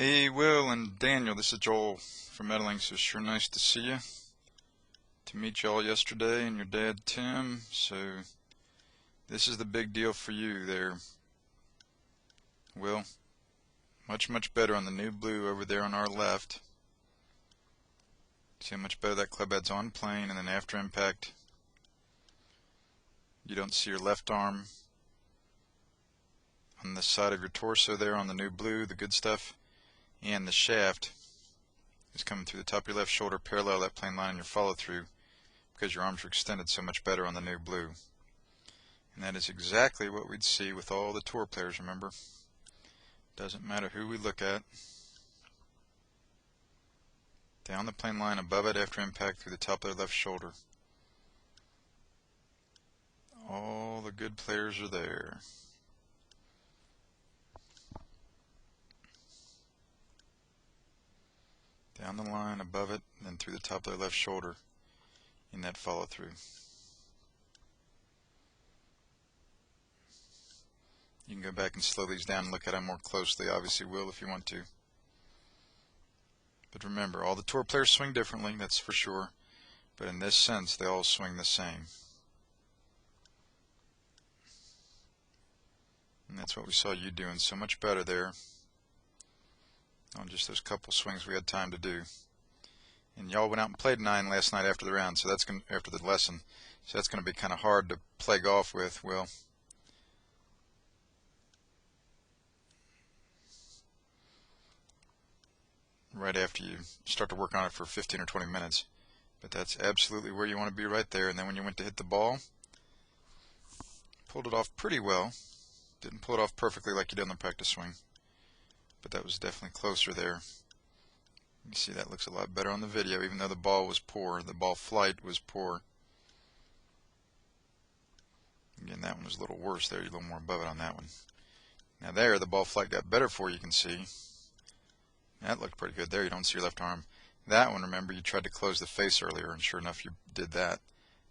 Hey Will and Daniel, this is Joel from Meddlings. It's sure nice to see you, to meet y'all yesterday and your dad Tim. So this is the big deal for you there, Will. Much better on the new blue over there on our left. See how much better that club head's on plane, and then after impact you don't see your left arm on the side of your torso there on the new blue, the good stuff. And the shaft is coming through the top of your left shoulder, parallel to that plane line in your follow through, because your arms are extended so much better on the new blue. And that is exactly what we'd see with all the tour players, remember? Doesn't matter who we look at. Down the plane line, above it after impact through the top of their left shoulder. All the good players are there. Down the line, above it, and then through the top of their left shoulder in that follow through. You can go back and slow these down and look at them more closely. Obviously will if you want to. But remember, all the tour players swing differently, that's for sure. But in this sense, they all swing the same. And that's what we saw you doing so much better there on just those couple swings we had time to do. And y'all went out and played 9 last night after the round, so that's after the lesson. So that's going to be kind of hard to play golf with, Will. Right after you start to work on it for 15 or 20 minutes. But that's absolutely where you want to be, right there. And then when you went to hit the ball, pulled it off pretty well. Didn't pull it off perfectly like you did on the practice swing, but that was definitely closer there. You see that looks a lot better on the video, even though the ball was poor. The ball flight was poor. Again, that one was a little worse there. You're a little more above it on that one. Now there, the ball flight got better for you, can see. That looked pretty good there. You don't see your left arm. That one, remember, you tried to close the face earlier, and sure enough, you did that.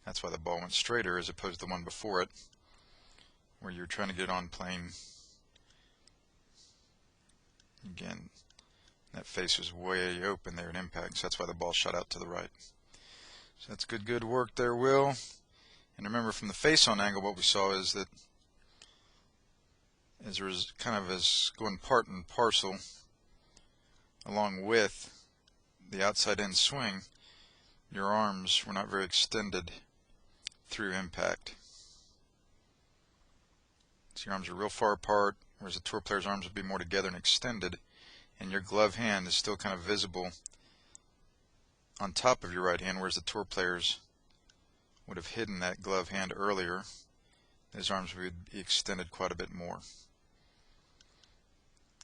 That's why the ball went straighter as opposed to the one before it, where you were trying to get it on plane. Again, that face was way open there at impact, so that's why the ball shot out to the right. So that's good work there, Will. And remember, from the face-on angle, what we saw is that as there was kind of as going part and parcel along with the outside-in swing, your arms were not very extended through impact. So your arms are real far apart, whereas the tour player's arms would be more together and extended, and your glove hand is still kind of visible on top of your right hand, whereas the tour players would have hidden that glove hand earlier. His arms would be extended quite a bit more.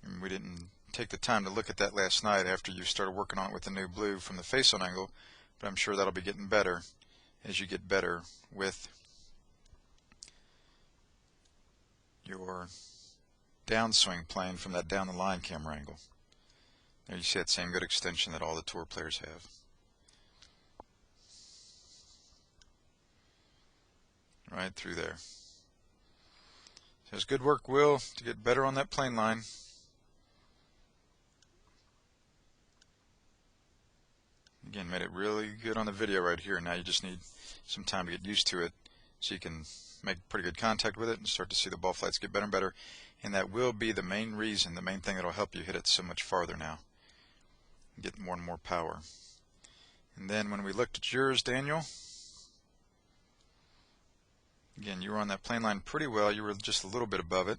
And we didn't take the time to look at that last night after you started working on it with the new blue from the face-on angle, but I'm sure that'll be getting better as you get better with your downswing playing from that down the line camera angle. There you see that same good extension that all the tour players have. Right through there. So it's good work, Will, to get better on that plane line. Again, made it really good on the video right here. Now you just need some time to get used to it so you can make pretty good contact with it and start to see the ball flights get better and better. And that will be the main reason, the main thing that will help you hit it so much farther now. Get more and more power. And then when we looked at yours, Daniel, again, you were on that plane line pretty well. You were just a little bit above it.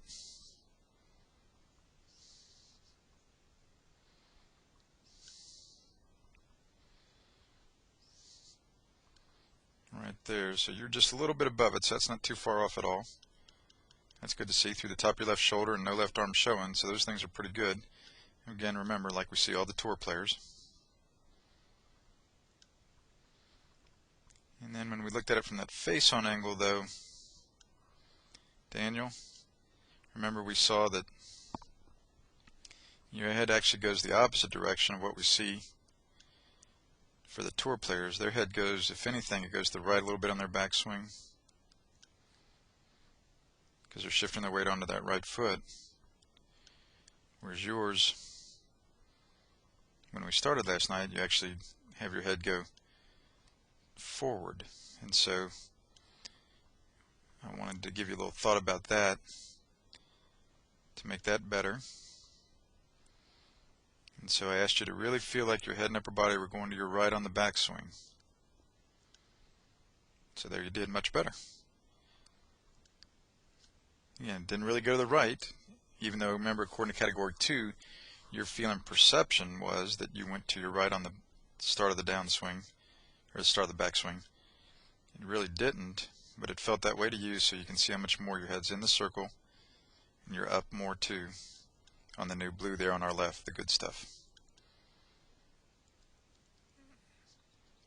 Right there. So you're just a little bit above it, so that's not too far off at all. That's good to see through the top of your left shoulder and no left arm showing, so those things are pretty good. Again, remember, like we see all the tour players. And then when we looked at it from that face-on angle, though, Daniel, remember we saw that your head actually goes the opposite direction of what we see for the tour players. Their head goes, if anything, it goes to the right a little bit on their backswing, because they're shifting their weight onto that right foot, whereas yours when we started last night, you actually have your head go forward. And so I wanted to give you a little thought about that to make that better. And so I asked you to really feel like your head and upper body were going to your right on the backswing. So there you did, much better. Again, didn't really go to the right, even though, remember, according to category 2, your feeling perception was that you went to your right on the start of the downswing, or the start of the backswing. It really didn't, but it felt that way to you, so you can see how much more your head's in the circle, and you're up more too on the new blue there on our left, the good stuff.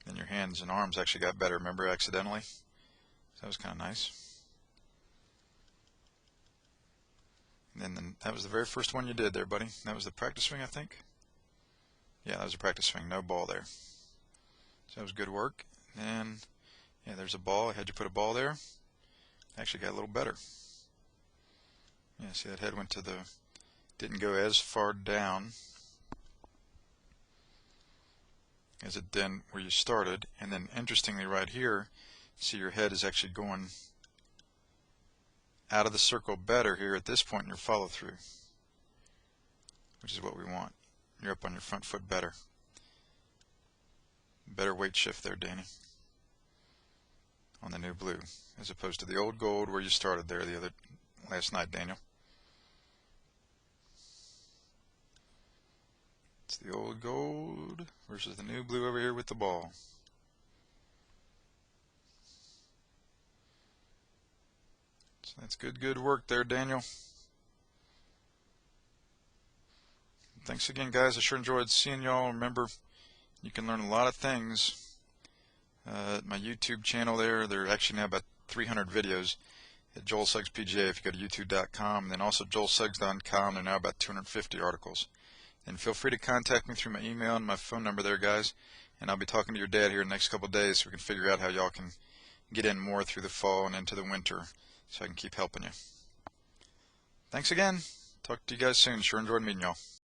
And your hands and arms actually got better, remember, accidentally? So that was kind of nice. And then that was the very first one you did there, buddy. That was the practice swing, I think. Yeah, that was a practice swing, no ball there. So that was good work. And yeah, there's a ball. I had you put a ball there. Actually got a little better. Yeah, see that head went to the, didn't go as far down as it did where you started. And then interestingly right here, see your head is actually going out of the circle better here at this point in your follow through, which is what we want. You're up on your front foot better. Better weight shift there, Danny, on the new blue, as opposed to the old gold where you started there last night, Daniel. It's the old gold versus the new blue over here with the ball. So that's good work there, Daniel. Thanks again, guys. I sure enjoyed seeing y'all. Remember, you can learn a lot of things at my YouTube channel there. There are actually now about 300 videos at Joel Suggs PGA if you go to youtube.com, and then also joelsuggs.com. There are now about 250 articles. And feel free to contact me through my email and my phone number there, guys. And I'll be talking to your dad here in the next couple of days so we can figure out how y'all can get in more through the fall and into the winter so I can keep helping you. Thanks again. Talk to you guys soon. Sure enjoyed meeting y'all.